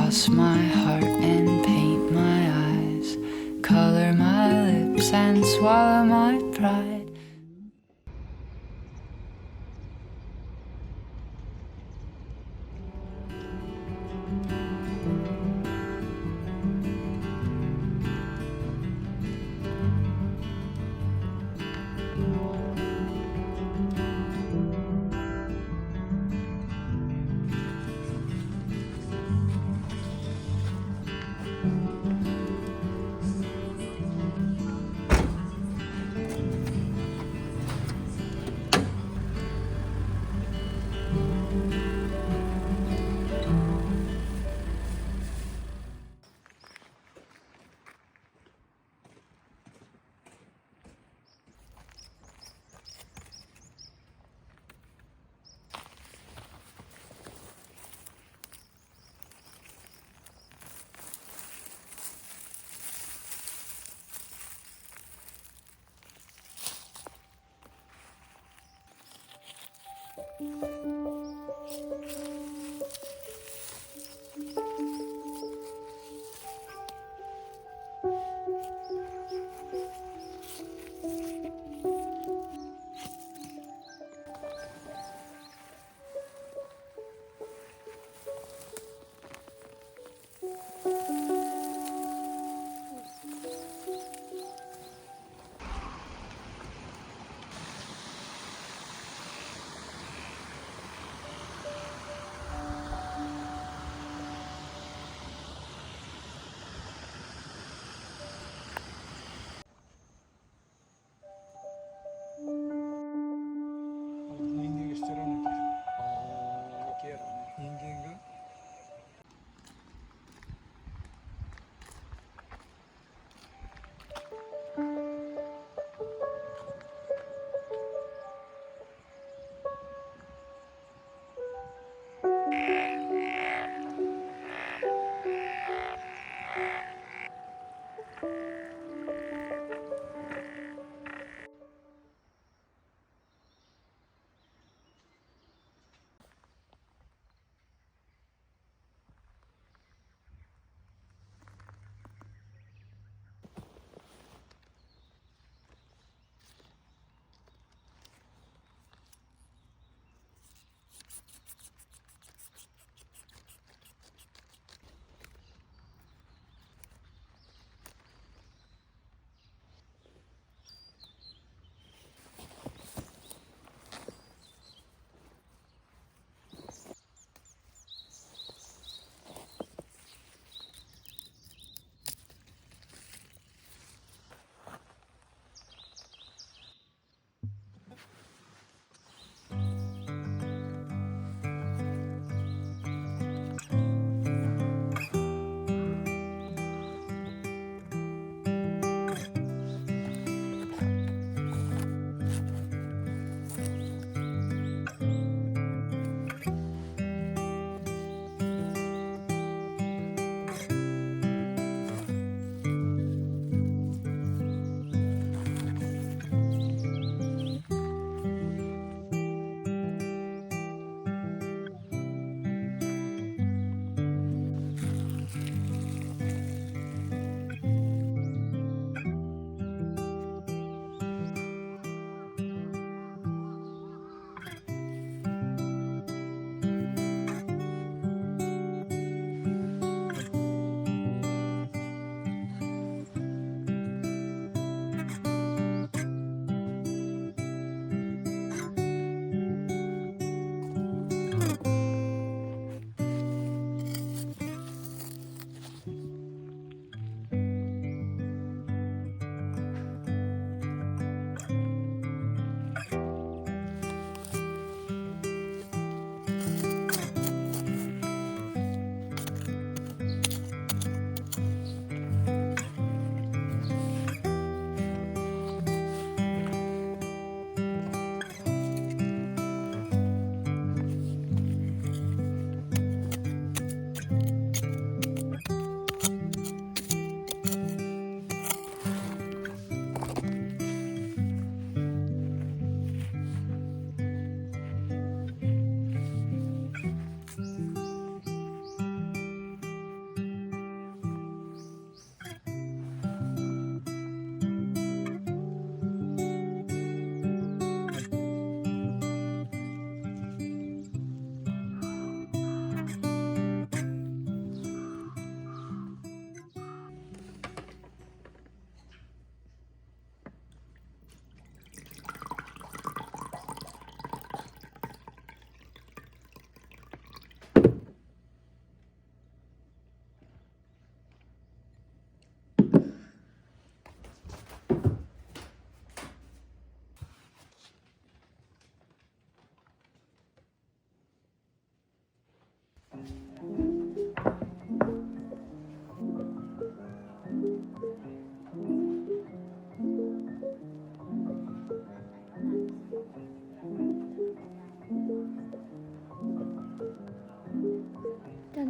cross my heart and paint my eyes, color my lips and swallow my pride.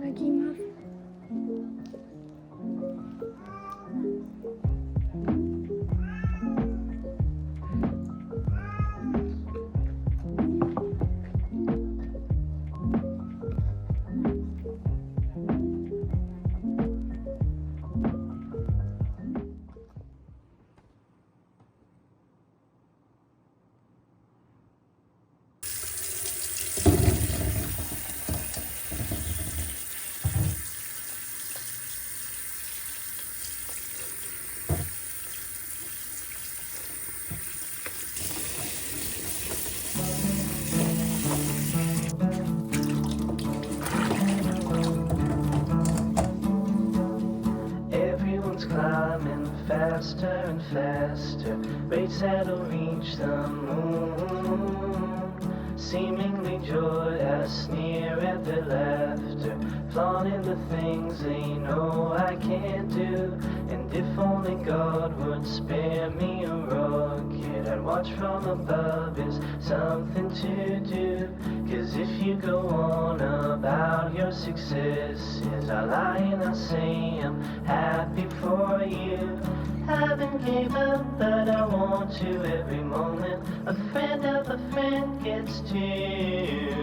Taki ma. Everyone's climbing faster and faster, rates that'll reach the moon. Seemingly joy, a sneer at their laughter, flaunting the things they know I can't do. And if only God would spare me a rocket, I'd watch from above is something to do. 'Cause if you go on about your successes, I lie and I say I'm happy for you. Haven't gave up, but I want to every moment. A friend of a friend gets too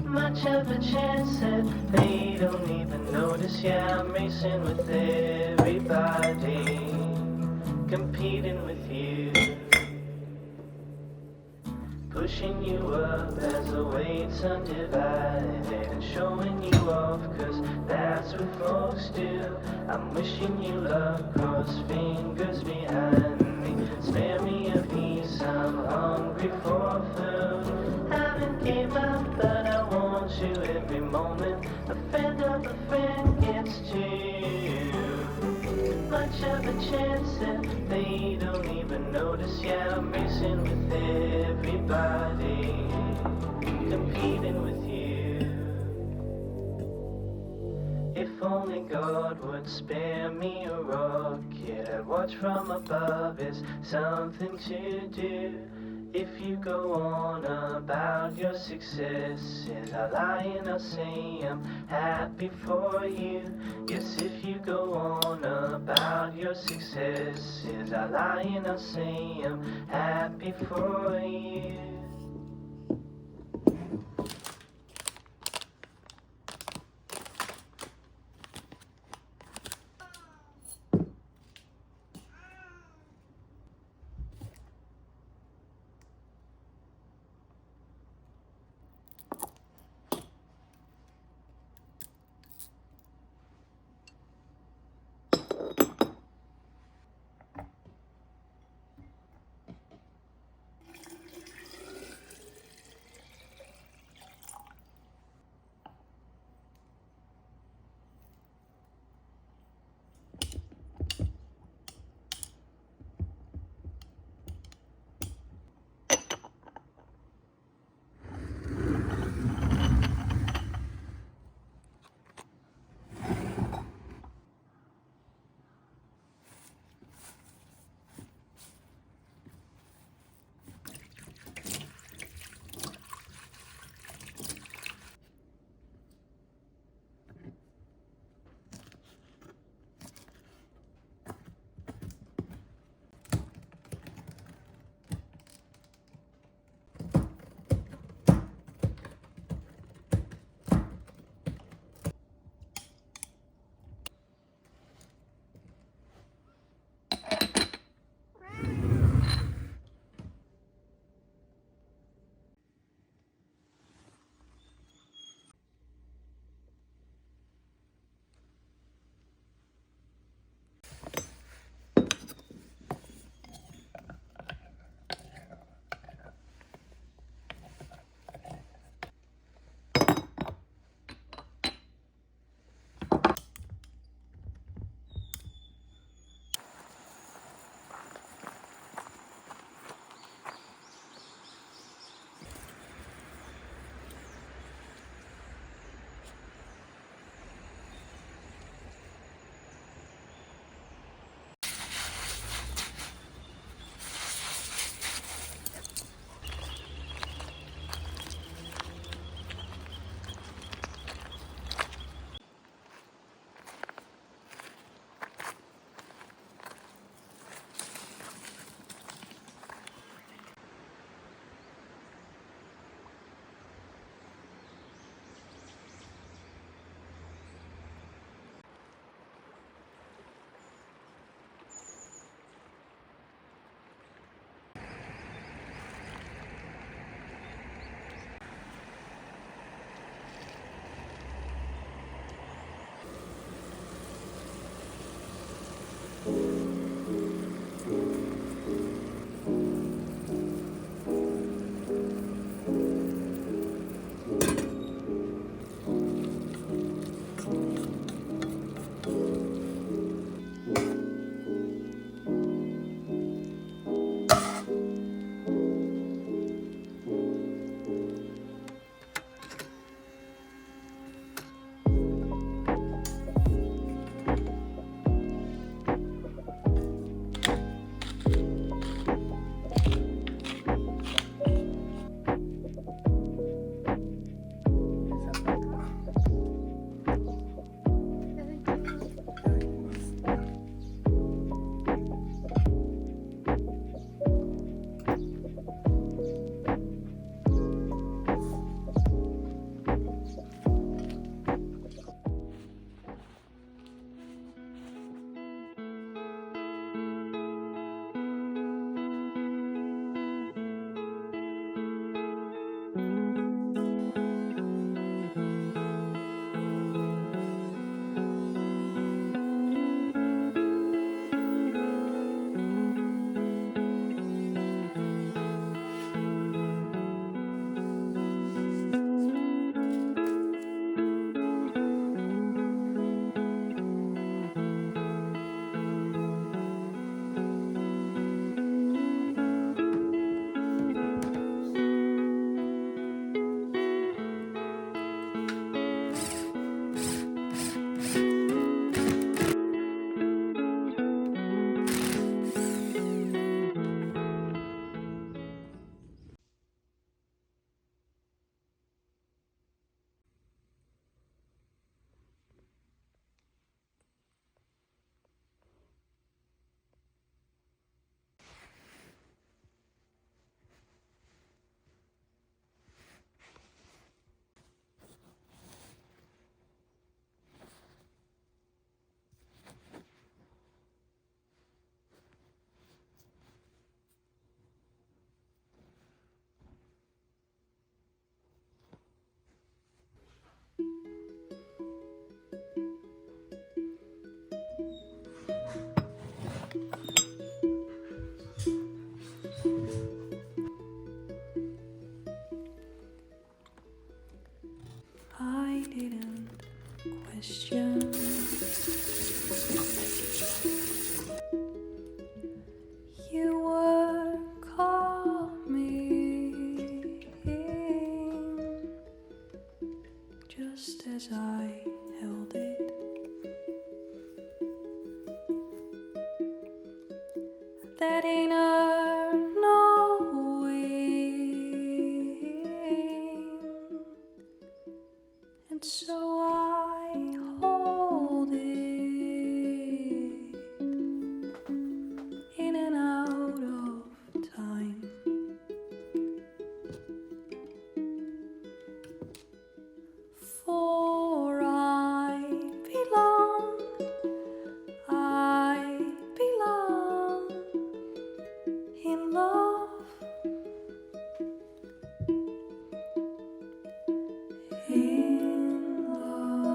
much of a chance that they don't even notice. Yeah, I'm racing with everybody, competing with you, pushing you up as the weight's undivided, and showing you off, 'cause that's what folks do. I'm wishing you luck, cross fingers behind me. Spare me a piece, I'm hungry for food. Haven't gave up, but I want you every moment. A friend of a friend gets too much of a chance that they don't even notice. Yeah, I'm racing with everybody, competing with you. If only God would spare me a rocket, I'd watch from above is something to do. If you go on about your successes, I lie and I say I'm happy for you. Yes, if you go on about your successes, I lie and I say I'm happy for you. didn't question. You were coming just as I held it. That inner knowing, and so I hold it in and out of time. For I belong in love, in love.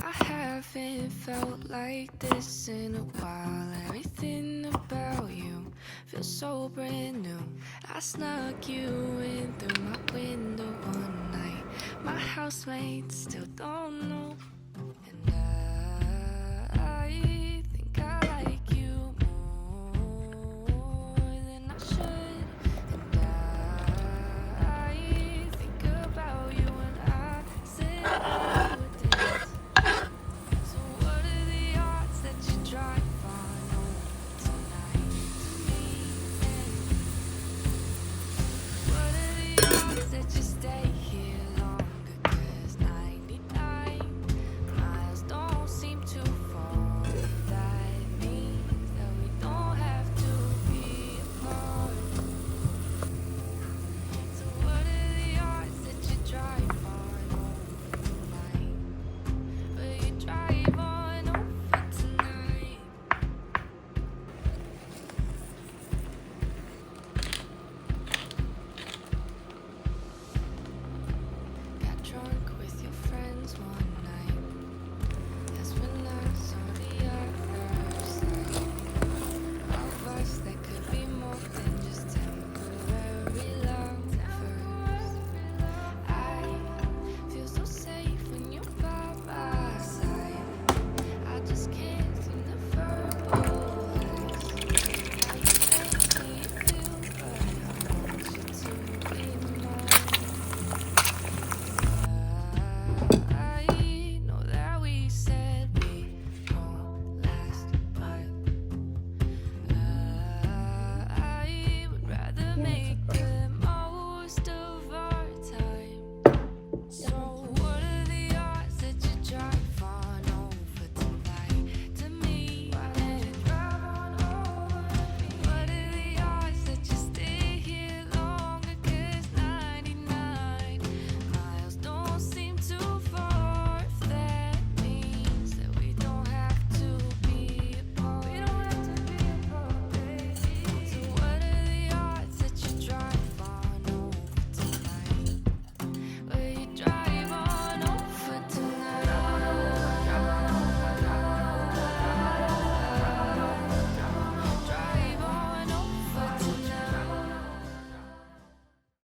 I haven't felt like this in a while. Everything about you feels so brand new. I snuck you in through my window one night. My housemates still don't know. And I think I like you more than I should. And I think about you when I sit here with it. So what are the odds that you drive on home tonight to me? And what are the odds that you stay here longer? 'Cause 99 miles don't seem too far. That means that we don't have to be apart. So what are the odds that you drive on home tonight? Will you drive on over tonight? Got drunk with your friends one night.